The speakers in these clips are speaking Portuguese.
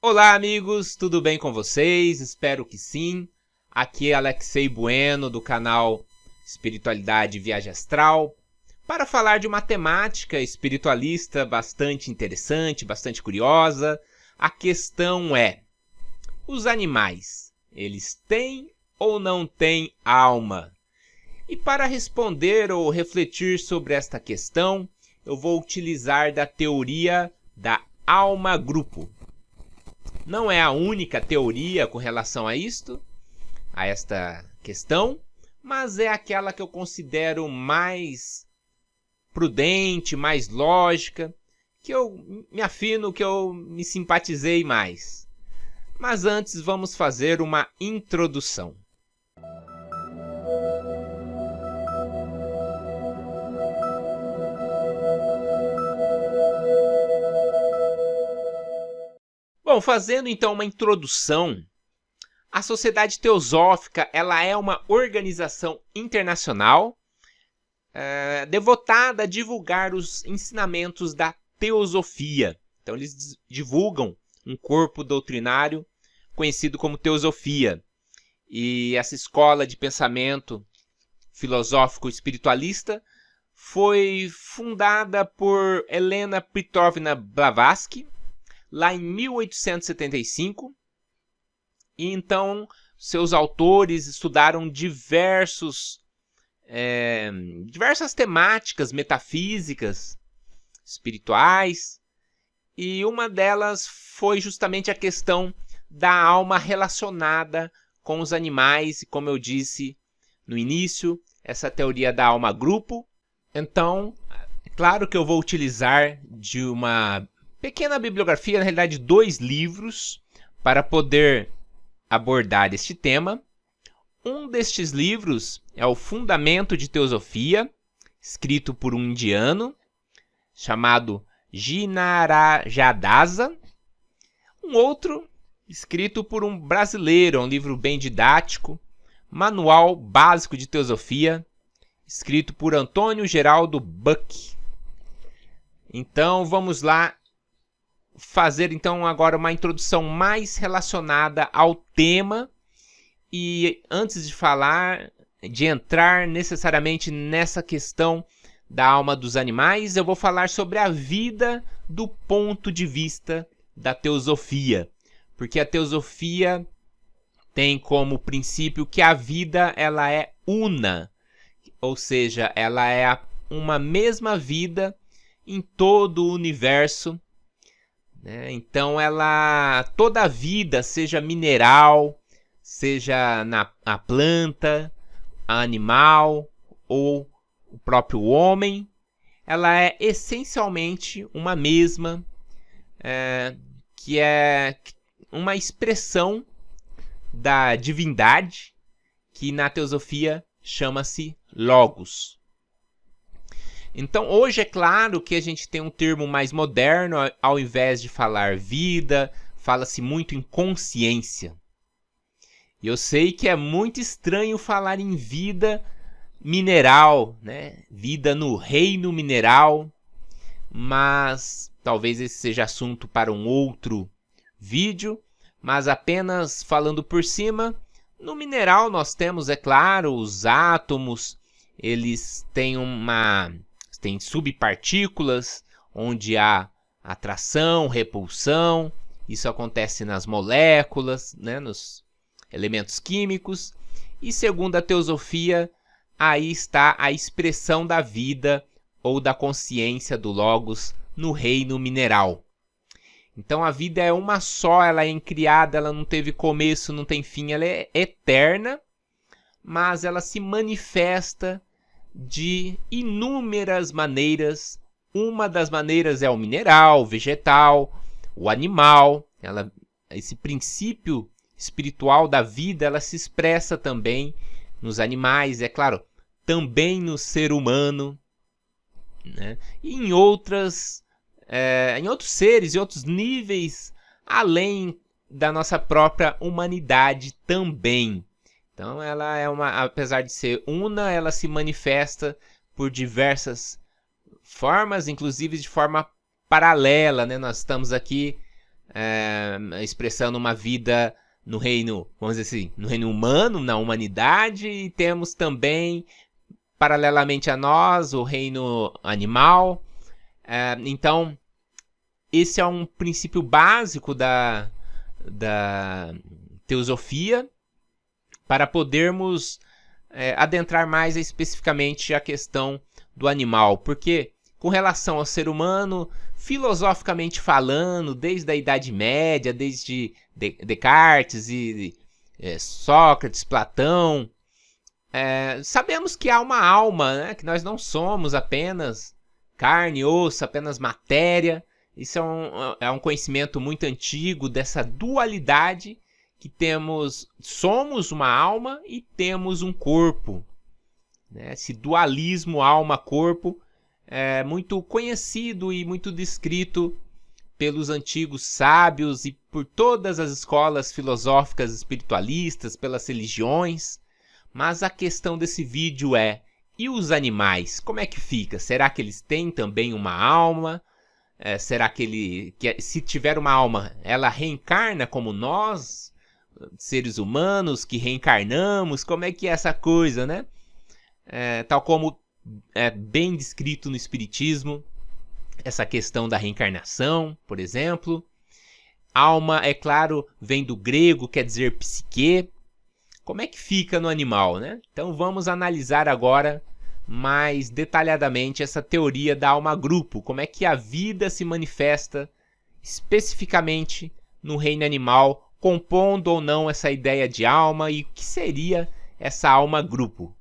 Olá, amigos, tudo bem com vocês? Espero que sim. Aqui é Alexei Bueno, do canal Espiritualidade e Viagem Astral, para falar de uma temática espiritualista bastante interessante, bastante curiosa. A questão é: os animais, eles têm ou não têm alma? E para responder ou refletir sobre esta questão, eu vou utilizar da teoria da alma-grupo. Não é a única teoria com relação a esta questão, mas é aquela que eu considero mais prudente, mais lógica, que eu me afino, que eu me simpatizei mais. Mas antes vamos fazer uma introdução. Bom, fazendo então uma introdução, a Sociedade Teosófica ela é uma organização internacional devotada a divulgar os ensinamentos da teosofia. Então eles divulgam um corpo doutrinário conhecido como teosofia. E essa escola de pensamento filosófico espiritualista foi fundada por Helena Petrovna Blavatsky, lá em 1875, e então seus autores estudaram diversas temáticas metafísicas, espirituais, e uma delas foi justamente a questão da alma relacionada com os animais, e como eu disse no início, essa teoria da alma-grupo. Então, é claro que eu vou utilizar de uma pequena bibliografia, na realidade 2 livros, para poder abordar este tema. Um destes livros é o Fundamento de Teosofia, escrito por um indiano, chamado Ginarajadasa. Um outro, escrito por um brasileiro, um livro bem didático, Manual Básico de Teosofia, escrito por Antônio Geraldo Buck. Então, vamos lá fazer então agora uma introdução mais relacionada ao tema, e antes de entrar necessariamente nessa questão da alma dos animais, eu vou falar sobre a vida do ponto de vista da teosofia, porque a teosofia tem como princípio que a vida ela é una, ou seja, ela é uma mesma vida em todo o universo. Então toda a vida, seja mineral, seja a planta, animal ou o próprio homem, ela é essencialmente uma mesma, que é uma expressão da divindade, que na teosofia chama-se Logos. Então, hoje é claro que a gente tem um termo mais moderno, ao invés de falar vida, fala-se muito em consciência. E eu sei que é muito estranho falar em vida mineral, né? Vida no reino mineral, mas talvez esse seja assunto para um outro vídeo, mas apenas falando por cima, no mineral nós temos, é claro, os átomos, eles têm subpartículas, onde há atração, repulsão. Isso acontece nas moléculas, né, nos elementos químicos. E segundo a teosofia, aí está a expressão da vida ou da consciência do Logos no reino mineral. Então a vida é uma só, ela é incriada, ela não teve começo, não tem fim, ela é eterna, mas ela se manifesta de inúmeras maneiras. Uma das maneiras é o mineral, o vegetal, o animal. Esse princípio espiritual da vida, ela se expressa também nos animais, é claro, também no ser humano, né? E em outros seres, em outros níveis, além da nossa própria humanidade também. Então ela apesar de ser una, ela se manifesta por diversas formas, inclusive de forma paralela, né? Nós estamos aqui expressando uma vida no reino, vamos dizer assim, no reino humano, na humanidade, e temos também, paralelamente a nós, o reino animal. Então, esse é um princípio básico da teosofia, para podermos adentrar mais especificamente a questão do animal, porque com relação ao ser humano, filosoficamente falando, desde a Idade Média, desde Descartes e Sócrates, Platão, sabemos que há uma alma, né? Que nós não somos apenas carne, osso, apenas matéria. Isso é um conhecimento muito antigo dessa dualidade que temos, somos uma alma e temos um corpo, né? Esse dualismo alma-corpo é muito conhecido e muito descrito pelos antigos sábios e por todas as escolas filosóficas espiritualistas, pelas religiões. Mas a questão desse vídeo e os animais? Como é que fica? Será que eles têm também uma alma? Será que se tiver uma alma, ela reencarna como nós, seres humanos que reencarnamos? Como é que é essa coisa, né? Tal como é bem descrito no Espiritismo, essa questão da reencarnação, por exemplo. Alma, é claro, vem do grego, quer dizer psique. Como é que fica no animal, né? Então vamos analisar agora mais detalhadamente essa teoria da alma-grupo, como é que a vida se manifesta especificamente no reino animal, compondo ou não essa ideia de alma, e o que seria essa alma-grupo.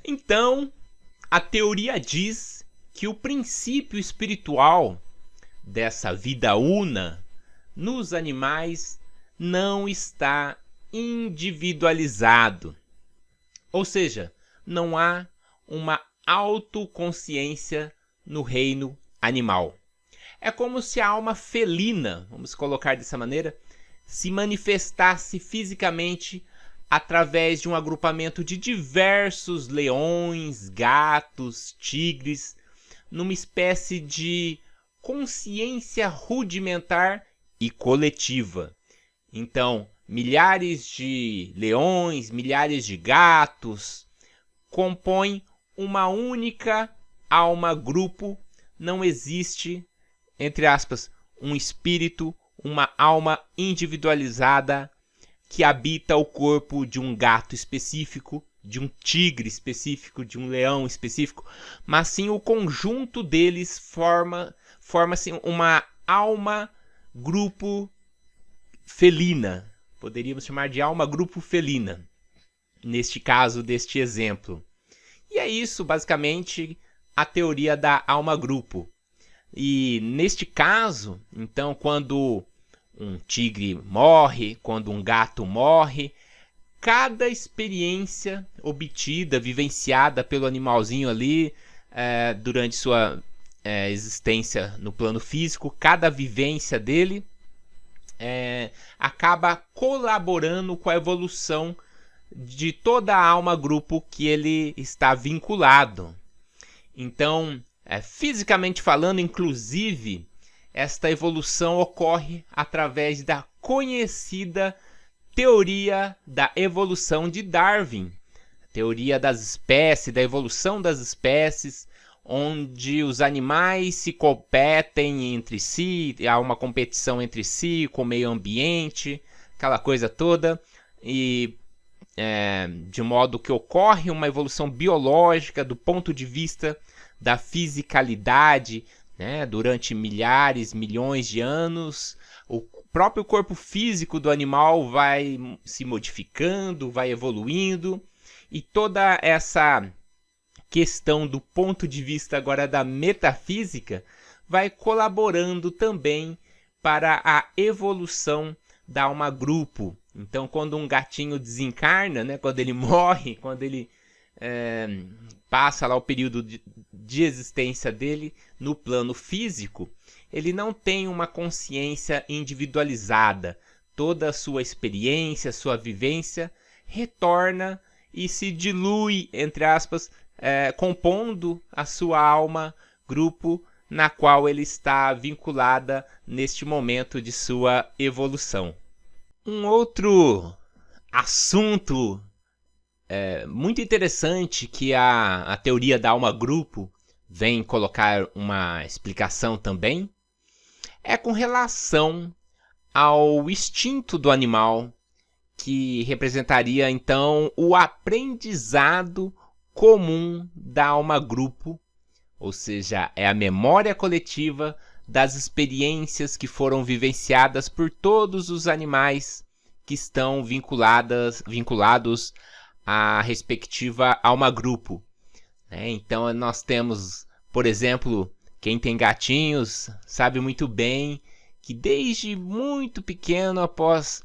Então, a teoria diz que o princípio espiritual dessa vida una nos animais não está individualizado. Ou seja, não há uma autoconsciência no reino animal. É como se a alma felina, vamos colocar dessa maneira, se manifestasse fisicamente através de um agrupamento de diversos leões, gatos, tigres, numa espécie de consciência rudimentar e coletiva. Então, milhares de leões, milhares de gatos compõem uma única alma-grupo. Não existe, entre aspas, um espírito, uma alma individualizada que habita o corpo de um gato específico, de um tigre específico, de um leão específico, mas sim o conjunto deles forma-se uma alma-grupo felina. Poderíamos chamar de alma-grupo felina, neste caso, deste exemplo. E é isso, basicamente, a teoria da alma-grupo. E neste caso, então, quando um tigre morre, quando um gato morre, cada experiência obtida, vivenciada pelo animalzinho ali durante sua existência no plano físico, cada vivência dele acaba colaborando com a evolução de toda a alma-grupo que ele está vinculado. Então, fisicamente falando, inclusive, esta evolução ocorre através da conhecida teoria da evolução de Darwin, teoria das espécies, da evolução das espécies, onde os animais se competem entre si, há uma competição entre si com o meio ambiente, aquela coisa toda, e de modo que ocorre uma evolução biológica do ponto de vista da fisicalidade, né? Durante milhares, milhões de anos, o próprio corpo físico do animal vai se modificando, vai evoluindo, e toda essa questão do ponto de vista agora da metafísica vai colaborando também para a evolução da alma-grupo. Então, quando um gatinho desencarna, né, quando ele morre, quando ele passa lá o período de existência dele no plano físico, ele não tem uma consciência individualizada. Toda a sua experiência, sua vivência retorna e se dilui, entre aspas, compondo a sua alma grupo na qual ele está vinculada neste momento de sua evolução. Um outro assunto muito interessante que a teoria da alma grupo vem colocar uma explicação também é com relação ao instinto do animal, que representaria então o aprendizado comum da alma grupo, ou seja, é a memória coletiva das experiências que foram vivenciadas por todos os animais que estão vinculados à respectiva alma grupo. Então nós temos, por exemplo, quem tem gatinhos sabe muito bem que desde muito pequeno, após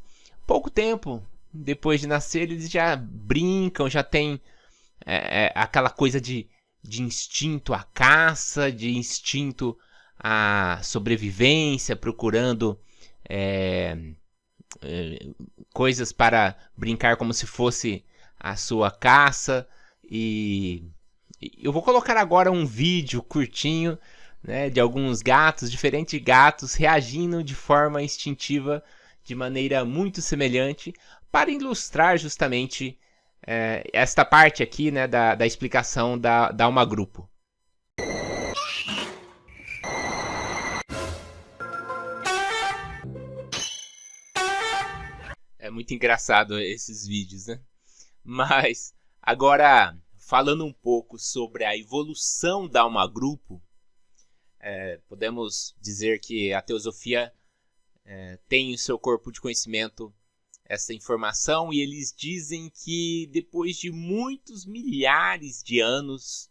pouco tempo depois de nascer, eles já brincam, já tem aquela coisa de instinto à caça, de instinto à sobrevivência, procurando coisas para brincar como se fosse a sua caça. E eu vou colocar agora um vídeo curtinho, né, de alguns gatos, diferentes gatos reagindo de forma instintiva, de maneira muito semelhante, para ilustrar justamente esta parte aqui, né, da explicação da alma grupo. É muito engraçado esses vídeos, né? Mas agora, falando um pouco sobre a evolução da alma grupo, podemos dizer que a teosofia tem em seu corpo de conhecimento essa informação, e eles dizem que depois de muitos milhares de anos,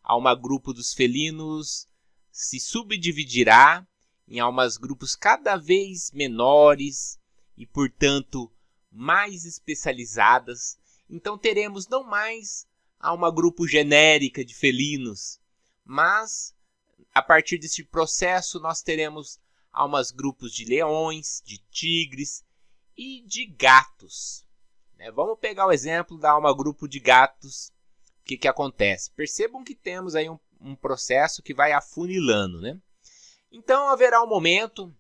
a alma grupo dos felinos se subdividirá em almas grupos cada vez menores e, portanto, mais especializadas. Então teremos não mais a alma grupo genérica de felinos, mas a partir desse processo nós teremos almas grupos de leões, de tigres e de gatos. Vamos pegar o exemplo da alma grupo de gatos. O que acontece? Percebam que temos aí um processo que vai afunilando, né? Então haverá um momento,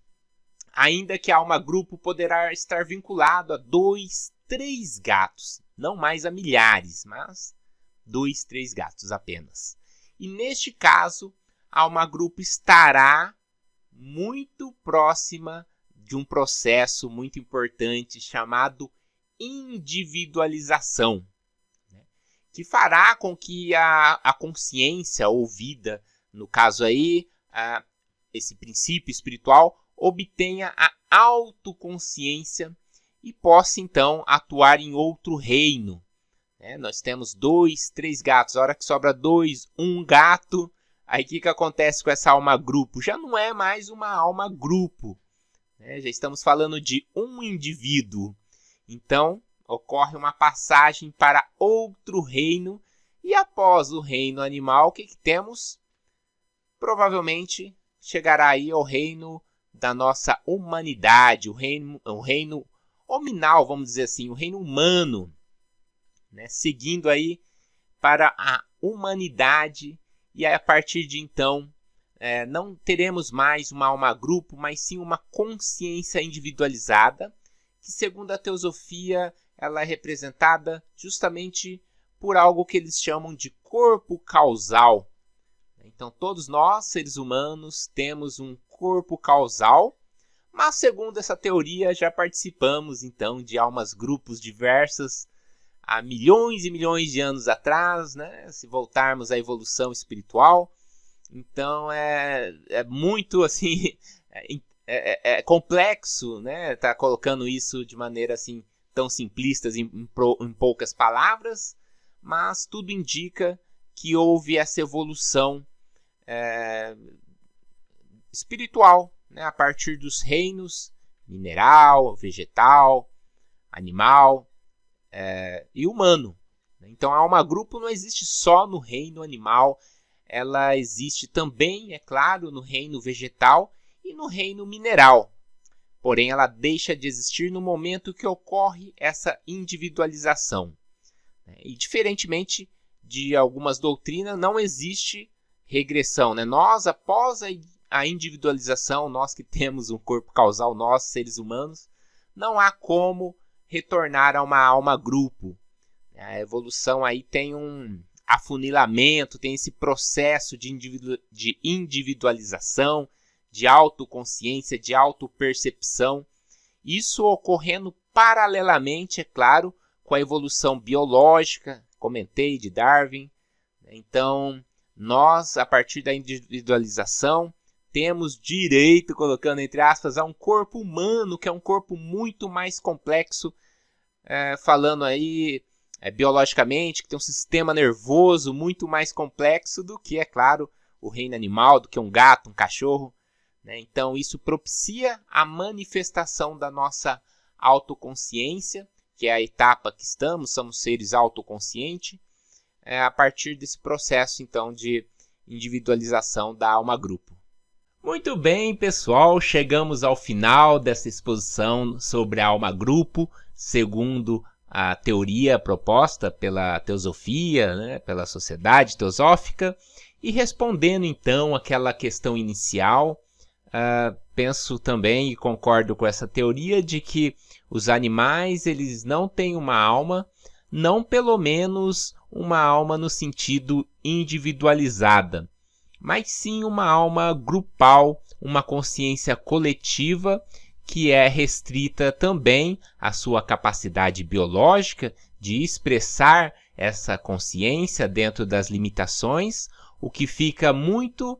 ainda que a alma grupo poderá estar vinculado a 2, 3 gatos, não mais a milhares, mas 2, 3 gatos apenas. E neste caso, a alma grupo estará muito próxima de um processo muito importante chamado individualização, né? Que fará com que a consciência ouvida, no caso aí, esse princípio espiritual, obtenha a autoconsciência e possa então atuar em outro reino. Nós temos 2, 3 gatos, a hora que sobra 2, 1 gato, aí o que acontece com essa alma grupo? Já não é mais uma alma grupo, já estamos falando de um indivíduo. Então ocorre uma passagem para outro reino, e após o reino animal, o que temos? Provavelmente chegará aí ao reino da nossa humanidade, o reino hominal, vamos dizer assim, o reino humano, né? Seguindo aí para a humanidade, e aí, a partir de então não teremos mais uma alma grupo, mas sim uma consciência individualizada, que segundo a teosofia ela é representada justamente por algo que eles chamam de corpo causal. Então todos nós, seres humanos, temos um corpo causal, mas segundo essa teoria já participamos então de almas grupos diversas há milhões e milhões de anos atrás, né? Se voltarmos à evolução espiritual. Então é muito assim complexo, né? Tá colocando isso de maneira assim tão simplista em poucas palavras, mas tudo indica que houve essa evolução espiritual, né? A partir dos reinos mineral, vegetal, animal e humano. Então a alma grupo não existe só no reino animal, ela existe também, é claro, no reino vegetal e no reino mineral. porém ela deixa de existir no momento que ocorre essa individualização. E diferentemente de algumas doutrinas, não existe regressão. Nós, após a individualização, nós que temos um corpo causal, nós seres humanos, não há como retornar a uma alma-grupo. A evolução aí tem um afunilamento, tem esse processo de individualização, de autoconsciência, de autopercepção. Isso ocorrendo paralelamente, é claro, com a evolução biológica, comentei, de Darwin. Então, nós, a partir da individualização, temos direito, colocando entre aspas, a um corpo humano, que é um corpo muito mais complexo, falando aí biologicamente, que tem um sistema nervoso muito mais complexo do que, é claro, o reino animal, do que um gato, um cachorro. Então, isso propicia a manifestação da nossa autoconsciência, que é a etapa que estamos, somos seres autoconscientes, a partir desse processo, então, de individualização da alma-grupo. Muito bem, pessoal, chegamos ao final dessa exposição sobre a alma-grupo, segundo a teoria proposta pela teosofia, pela sociedade teosófica, e respondendo, então, aquela questão inicial, penso também e concordo com essa teoria de que os animais eles não têm uma alma, não pelo menos uma alma no sentido individualizada, mas sim uma alma grupal, uma consciência coletiva que é restrita também à sua capacidade biológica de expressar essa consciência dentro das limitações, o que fica muito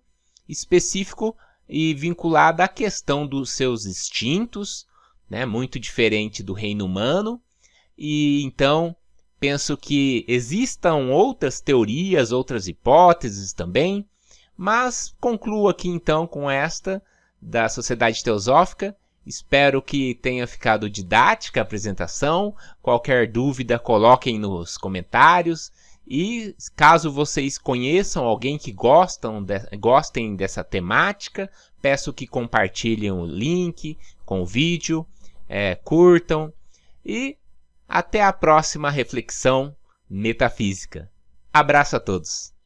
específico e vinculado à questão dos seus instintos, muito diferente do reino humano. E então penso que existam outras teorias, outras hipóteses também, mas concluo aqui então com esta da Sociedade Teosófica. Espero que tenha ficado didática a apresentação. Qualquer dúvida, coloquem nos comentários. E caso vocês conheçam alguém que gostem dessa temática, peço que compartilhem o link com o vídeo, curtam. E até a próxima reflexão metafísica. Abraço a todos!